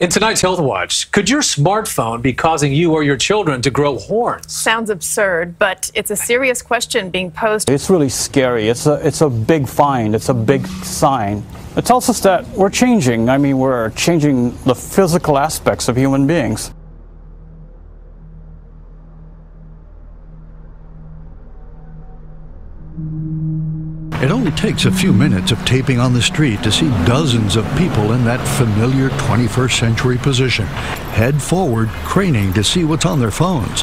In tonight's Health Watch, could your smartphone be causing you or your children to grow horns? Sounds absurd, but it's a serious question being posed. It's really scary. It's a big find. It's a big sign. It tells us that we're changing. I mean, we're changing the physical aspects of human beings. It only takes a few minutes of taping on the street to see dozens of people in that familiar 21st century position, head forward, craning to see what's on their phones.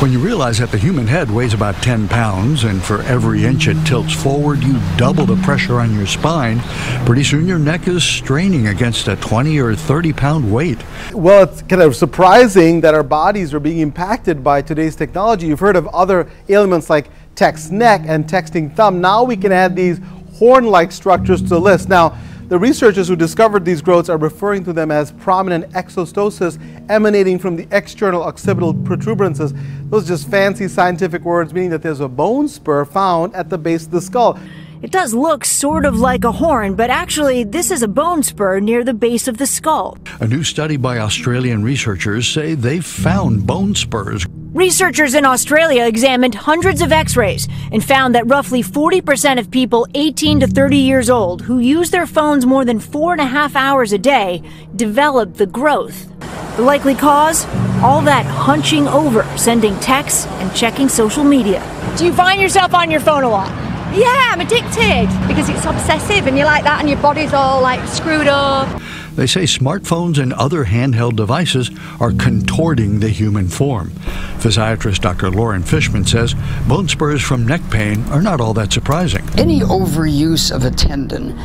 When you realize that the human head weighs about 10 pounds, and for every inch it tilts forward, you double the pressure on your spine, pretty soon your neck is straining against a 20 or 30-pound weight. Well, it's kind of surprising that our bodies are being impacted by today's technology. You've heard of other ailments like text neck and texting thumb. Now we can add these horn-like structures to the list. Now, the researchers who discovered these growths are referring to them as prominent exostosis emanating from the external occipital protuberances. Those are just fancy scientific words meaning that there's a bone spur found at the base of the skull. It does look sort of like a horn, but actually this is a bone spur near the base of the skull. A new study by Australian researchers say they've found bone spurs. Researchers in Australia examined hundreds of x-rays and found that roughly 40% of people 18 to 30 years old who use their phones more than 4.5 hours a day develop the growth. The likely cause? All that hunching over, sending texts and checking social media. Do you find yourself on your phone a lot? Yeah, I'm addicted because it's obsessive and you like that and your body's all like screwed up. They say smartphones and other handheld devices are contorting the human form. Physiatrist Dr. Lauren Fishman says bone spurs from neck pain are not all that surprising. Any overuse of a tendon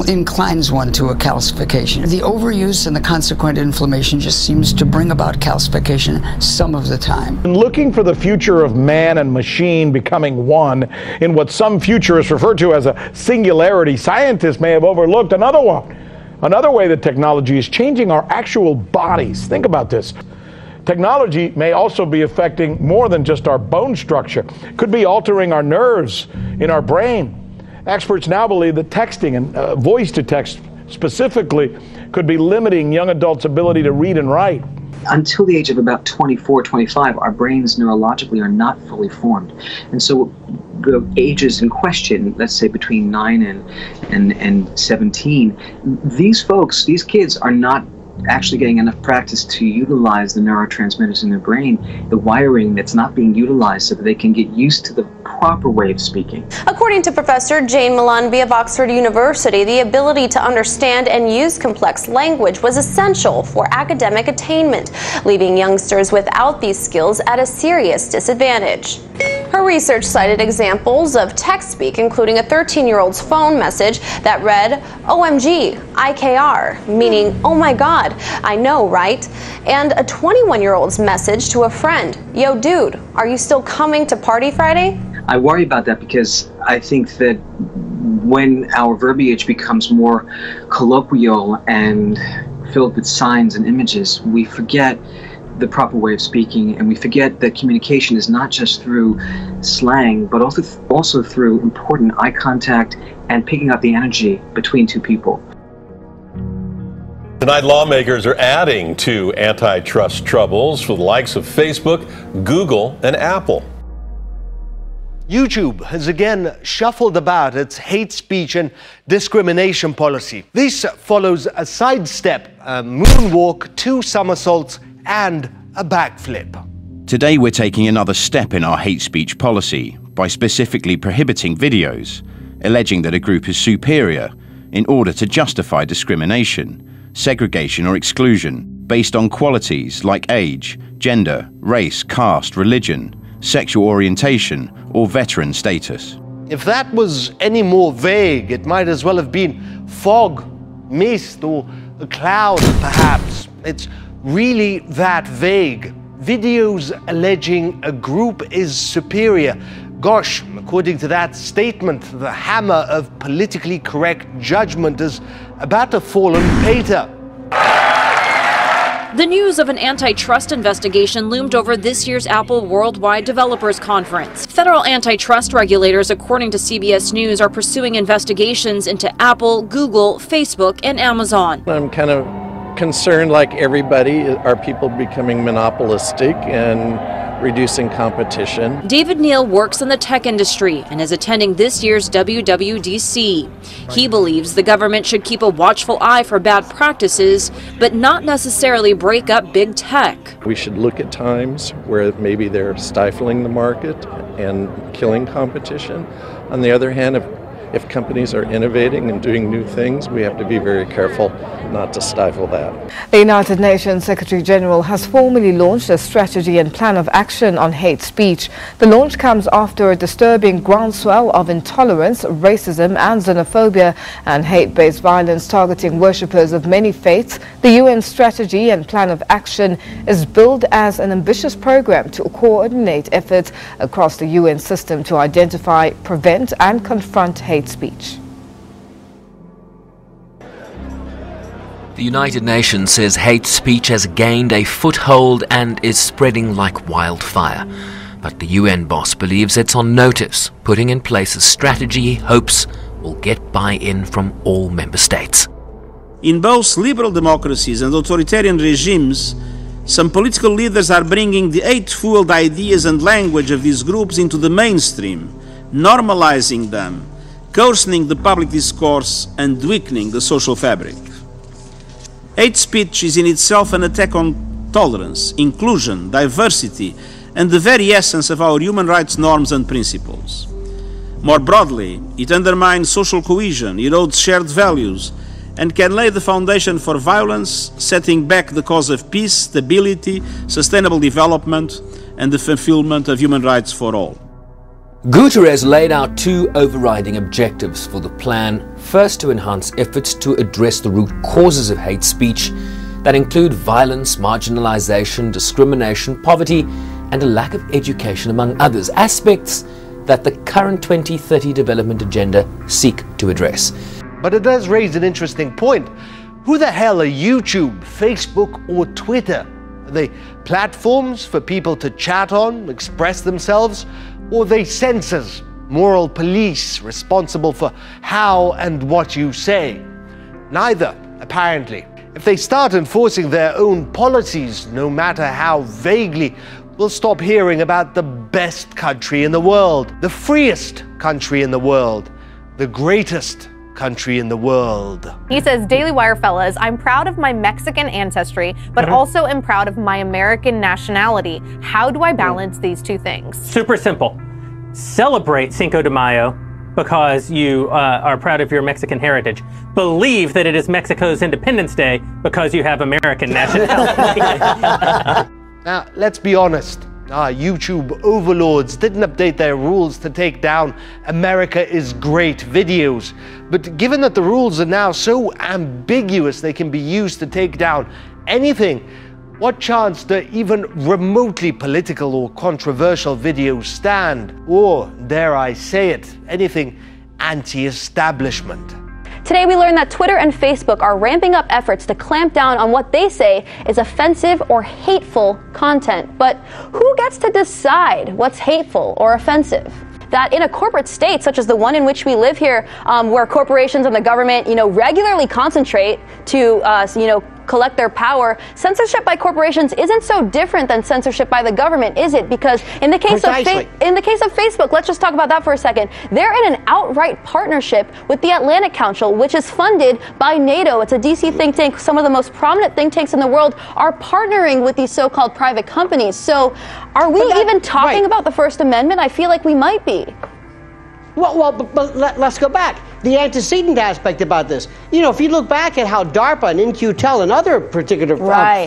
inclines one to a calcification. The overuse and the consequent inflammation just seems to bring about calcification some of the time. Looking for the future of man and machine becoming one in what some futurists refer to as a singularity, scientists may have overlooked another one. Another way that technology is changing our actual bodies. Think about this. Technology may also be affecting more than just our bone structure. It could be altering our nerves in our brain. Experts now believe that texting and voice-to-text specifically could be limiting young adults' ability to read and write. Until the age of about 24, 25, our brains neurologically are not fully formed. And so the ages in question, let's say between 9 and 17, these folks, these kids are not actually getting enough practice to utilize the neurotransmitters in their brain, the wiring that's not being utilized so that they can get used to the proper way of speaking. According to Professor Jane Mullanby of Oxford University, the ability to understand and use complex language was essential for academic attainment, leaving youngsters without these skills at a serious disadvantage. Her research cited examples of text speak, including a 13-year-old's phone message that read, "OMG, IKR," meaning, "Oh my God, I know, right?" And a 21-year-old's message to a friend, "Yo, dude, are you still coming to party Friday?" I worry about that because I think that when our verbiage becomes more colloquial and filled with signs and images, we forget the proper way of speaking, and we forget that communication is not just through slang, but also through important eye contact and picking up the energy between two people. Tonight, lawmakers are adding to antitrust troubles for the likes of Facebook, Google, and Apple. YouTube has again shuffled about its hate speech and discrimination policy. This follows a sidestep, a moonwalk, 2 somersaults, and a backflip. Today we're taking another step in our hate speech policy by specifically prohibiting videos, alleging that a group is superior in order to justify discrimination, segregation or exclusion based on qualities like age, gender, race, caste, religion, sexual orientation or veteran status. If that was any more vague, it might as well have been fog, mist, or a cloud, perhaps. It's really that vague. Videos alleging a group is superior. Gosh, according to that statement, the hammer of politically correct judgment is about to fall on Peter. The news of an antitrust investigation loomed over this year's Apple Worldwide Developers Conference. Federal antitrust regulators, according to CBS News, are pursuing investigations into Apple, Google, Facebook, and Amazon. I'm kind of concerned, like everybody, are people becoming monopolistic and reducing competition. David Neal works in the tech industry and is attending this year's WWDC. He believes the government should keep a watchful eye for bad practices, but not necessarily break up big tech. We should look at times where maybe they're stifling the market and killing competition. On the other hand, if companies are innovating and doing new things, we have to be very careful not to stifle that. The United Nations Secretary General has formally launched a strategy and plan of action on hate speech. The launch comes after a disturbing groundswell of intolerance, racism and xenophobia and hate-based violence targeting worshippers of many faiths. The UN strategy and plan of action is billed as an ambitious program to coordinate efforts across the UN system to identify, prevent and confront hate speech. The United Nations says hate speech has gained a foothold and is spreading like wildfire. But the UN boss believes it's on notice, putting in place a strategy he hopes will get buy-in from all member states. In both liberal democracies and authoritarian regimes, some political leaders are bringing the hate-fueled ideas and language of these groups into the mainstream, normalizing them, coarsening the public discourse and weakening the social fabric. Hate speech is in itself an attack on tolerance, inclusion, diversity, and the very essence of our human rights norms and principles. More broadly, it undermines social cohesion, erodes shared values, and can lay the foundation for violence, setting back the cause of peace, stability, sustainable development, and the fulfillment of human rights for all. Guterres laid out two overriding objectives for the plan. First, to enhance efforts to address the root causes of hate speech that include violence, marginalization, discrimination, poverty, and a lack of education, among others, aspects that the current 2030 development agenda seek to address. But it does raise an interesting point. Who the hell are YouTube, Facebook, or Twitter? Are they platforms for people to chat on, express themselves? Or are they censors, moral police responsible for how and what you say? Neither, apparently. If they start enforcing their own policies, no matter how vaguely, we'll stop hearing about the best country in the world, the freest country in the world, the greatest country in the world. He says, Daily Wire fellas, I'm proud of my Mexican ancestry, but also am proud of my American nationality. How do I balance these two things? Super simple. Celebrate Cinco de Mayo because you are proud of your Mexican heritage. Believe that it is Mexico's Independence Day because you have American nationality. Now, let's be honest. YouTube overlords didn't update their rules to take down America is Great videos. But given that the rules are now so ambiguous they can be used to take down anything, what chance do even remotely political or controversial videos stand? Or, dare I say it, anything anti-establishment? Today we learned that Twitter and Facebook are ramping up efforts to clamp down on what they say is offensive or hateful content. But who gets to decide what's hateful or offensive? That in a corporate state such as the one in which we live here, where corporations and the government, regularly concentrate to, collect their power, censorship by corporations isn't so different than censorship by the government, is it? Because in the case of Facebook, let's just talk about that for a second. They're in an outright partnership with the Atlantic Council, which is funded by NATO. It's a DC think tank. Some of the most prominent think tanks in the world are partnering with these so-called private companies. So are we even talking about the First Amendment? I feel like we might be. But let's go back. The antecedent aspect about this. If you look back at how DARPA and In-Q-Tel and other particular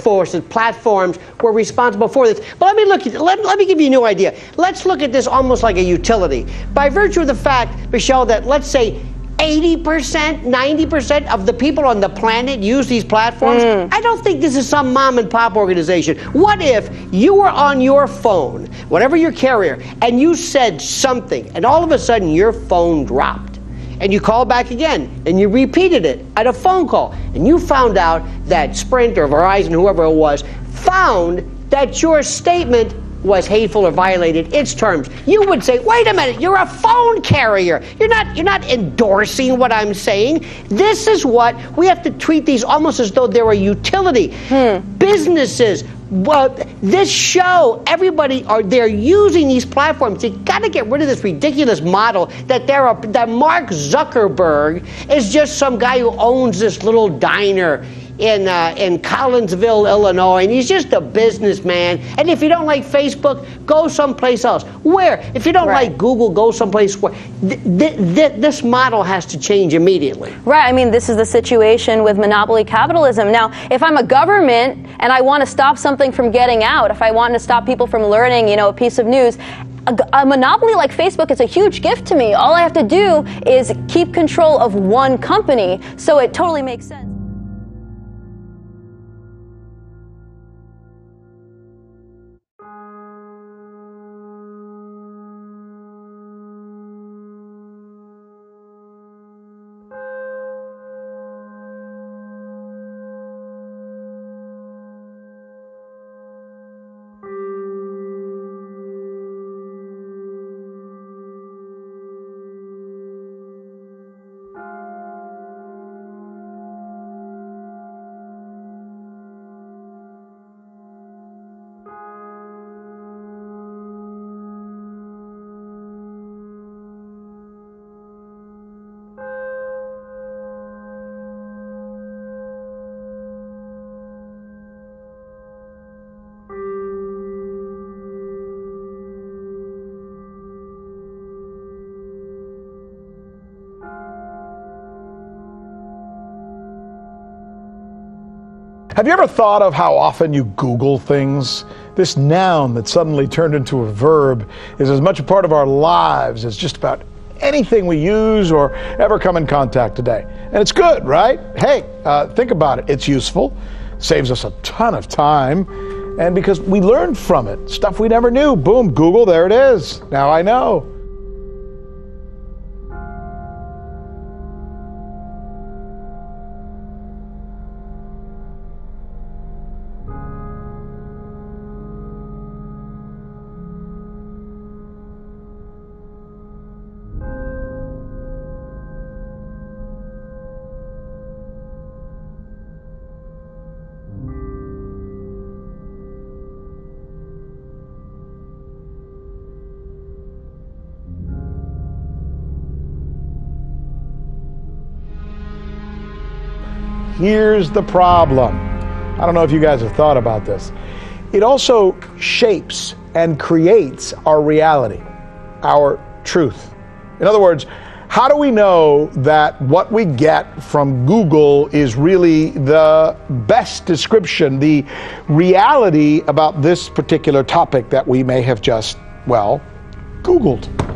forces, platforms were responsible for this. But let me give you a new idea. Let's look at this almost like a utility. By virtue of the fact, Michelle, that let's say 80%, 90% of the people on the planet use these platforms. I don't think this is some mom and pop organization. What if you were on your phone, whatever your carrier, and you said something, and all of a sudden your phone dropped, and you called back again, and you repeated it at a phone call, and you found out that Sprint or Verizon, whoever it was, found that your statement was hateful or violated its terms, you would say, wait a minute, you're a phone carrier. You're not endorsing what I'm saying. This is what we have to treat these almost as though they're a utility. Businesses, well, this show, they're using these platforms. You got to get rid of this ridiculous model that that Mark Zuckerberg is just some guy who owns this little diner in Collinsville, Illinois, and he's just a businessman. And if you don't like Facebook, go someplace else. Where? If you don't like Google, go someplace where. This model has to change immediately. Right. I mean, this is the situation with monopoly capitalism. Now, if I'm a government and I want to stop something from getting out, if I want to stop people from learning, a piece of news, a monopoly like Facebook is a huge gift to me. All I have to do is keep control of one company. So it totally makes sense. Have you ever thought of how often you Google things? This noun that suddenly turned into a verb is as much a part of our lives as just about anything we use or ever come in contact today. And it's good, right? Hey, think about it. It's useful, saves us a ton of time, and because we learned from it, stuff we never knew. Boom, Google, there it is. Now I know. Here's the problem. I don't know if you guys have thought about this. It also shapes and creates our reality, our truth. In other words, how do we know that what we get from Google is really the best description, the reality about this particular topic that we may have just, well, Googled?